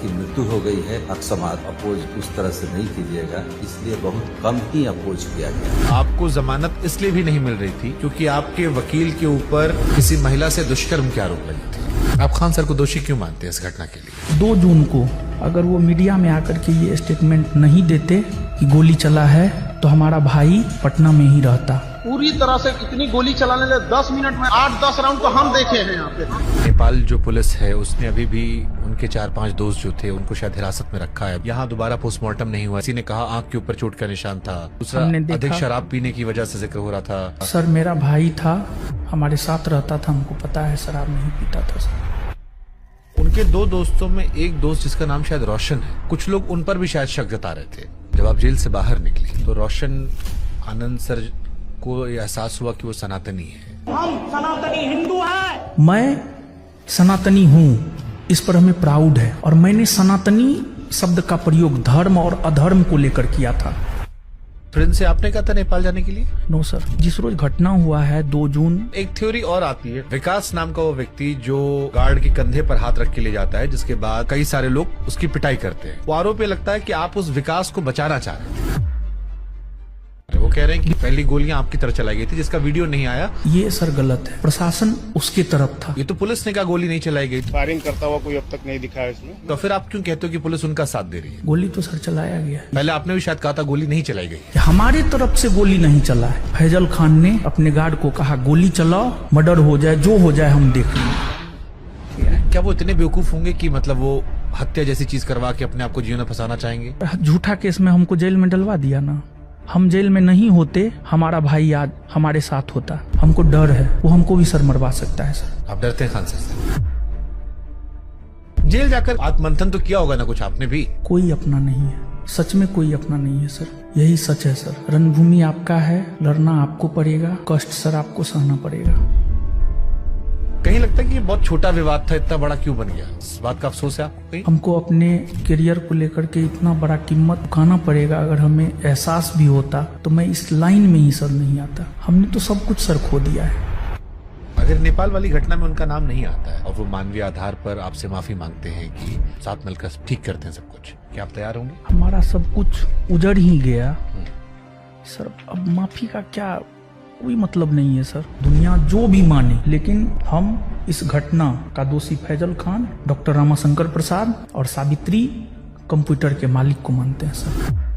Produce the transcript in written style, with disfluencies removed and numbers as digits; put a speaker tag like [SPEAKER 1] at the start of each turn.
[SPEAKER 1] की मृत्यु हो गई है। अकस्मात अपोज उस तरह से नहीं कीजिएगा, इसलिए बहुत कम ही अपोज किया गया।
[SPEAKER 2] आपको जमानत इसलिए भी नहीं मिल रही थी क्योंकि आपके वकील के ऊपर किसी महिला से दुष्कर्म के आरोप लगे थे। आप खान सर को दोषी क्यों मानते हैं इस घटना के लिए?
[SPEAKER 3] 2 जून को अगर वो मीडिया में आकर के ये स्टेटमेंट नहीं देते कि गोली चला है तो हमारा भाई पटना में ही रहता।
[SPEAKER 4] पूरी तरह से इतनी गोली चलाने लगे 10 मिनट में 8-10 राउंड तो हम देखे हैं यहाँ पे।
[SPEAKER 2] नेपाल जो पुलिस है उसने अभी भी उनके 4-5 दोस्त जो थे उनको शायद हिरासत में रखा है। यहाँ दोबारा पोस्टमार्टम नहीं हुआ। किसी ने कहा आंख के ऊपर चोट का निशान था। दूसरा अधिक शराब पीने की वजह से जिक्र हो रहा था।
[SPEAKER 3] सर मेरा भाई था, हमारे साथ रहता था, हमको पता है शराब नहीं पीता था सर।
[SPEAKER 2] उनके 2 दोस्तों में एक दोस्त जिसका नाम शायद रोशन है, कुछ लोग उन पर भी शायद शक जता रहे थे। जब आप जेल से बाहर निकली तो रोशन आनंद सर को एहसास हुआ कि वो सनातनी है।
[SPEAKER 5] हम सनातनी हिंदू हैं।
[SPEAKER 3] मैं सनातनी हूँ, इस पर हमें प्राउड है। और मैंने सनातनी शब्द का प्रयोग धर्म और अधर्म को लेकर किया था।
[SPEAKER 2] फ्रेंड से आपने कहा था नेपाल जाने के लिए?
[SPEAKER 3] नो सर, जिस रोज घटना हुआ है 2 जून।
[SPEAKER 2] एक थ्योरी और आती है, विकास नाम का वो व्यक्ति जो गार्ड के कंधे पर हाथ रख के ले जाता है, जिसके बाद कई सारे लोग उसकी पिटाई करते हैं। वो आरोप लगता है कि आप उस विकास को बचाना चाह रहे थे। वो कह रहे हैं कि पहली गोलियां आपकी तरफ चलाई गई थी, जिसका वीडियो नहीं आया।
[SPEAKER 3] ये सर गलत है, प्रशासन उसके तरफ था।
[SPEAKER 2] ये तो पुलिस ने कहा गोली नहीं चलाई गई।
[SPEAKER 6] फायरिंग करता हुआ कोई अब तक नहीं दिखा है इसमें।
[SPEAKER 2] तो फिर आप क्यों कहते हो कि पुलिस उनका साथ दे रही है?
[SPEAKER 3] गोली तो सर चलाया गया है।
[SPEAKER 2] पहले आपने भी शायद कहा था गोली नहीं चलाई गई।
[SPEAKER 3] हमारी तरफ से गोली नहीं चला है। फैजल खान ने अपने गार्ड को कहा गोली चलाओ, मर्डर हो जाए, जो हो जाए हम देख लेंगे।
[SPEAKER 2] क्या वो इतने बेवकूफ होंगे कि मतलब वो हत्या जैसी चीज करवा के अपने आप को जेल में फंसाना चाहेंगे?
[SPEAKER 3] झूठा केस में हमको जेल में डलवा दिया ना। हम जेल में नहीं होते, हमारा भाई आज हमारे साथ होता। हमको डर है, वो हमको भी सर मरवा सकता है सर।
[SPEAKER 2] आप डरते हैं खान सर से? जेल जाकर आत्ममंथन तो किया होगा ना कुछ आपने भी?
[SPEAKER 3] कोई अपना नहीं है, सच में कोई अपना नहीं है सर। यही सच है सर। रणभूमि आपका है, लड़ना आपको पड़ेगा, कष्ट सर आपको सहना पड़ेगा।
[SPEAKER 2] कहीं लगता है कि ये बहुत छोटा विवाद था, इतना बड़ा क्यों बन गया? इस बात का अफसोस है आपको कहीं?
[SPEAKER 3] हमको अपने करियर को लेकर के इतना बड़ा कीमत चुकाना पड़ेगा। अगर हमें एहसास भी होता तो मैं इस लाइन में ही सर नहीं आता। हमने तो सब कुछ सर खो दिया है।
[SPEAKER 2] अगर नेपाल वाली घटना में उनका नाम नहीं आता है और वो मानवीय आधार पर आपसे माफी मांगते हैं कि साथ मिलकर ठीक करते हैं सब कुछ, क्या आप तैयार होंगे?
[SPEAKER 3] हमारा सब कुछ उजड़ ही गया सर, अब माफी का क्या कोई मतलब नहीं है सर। दुनिया जो भी माने, लेकिन हम इस घटना का दोषी फैजल खान, डॉक्टर रामाशंकर प्रसाद और सावित्री कंप्यूटर के मालिक को मानते हैं सर।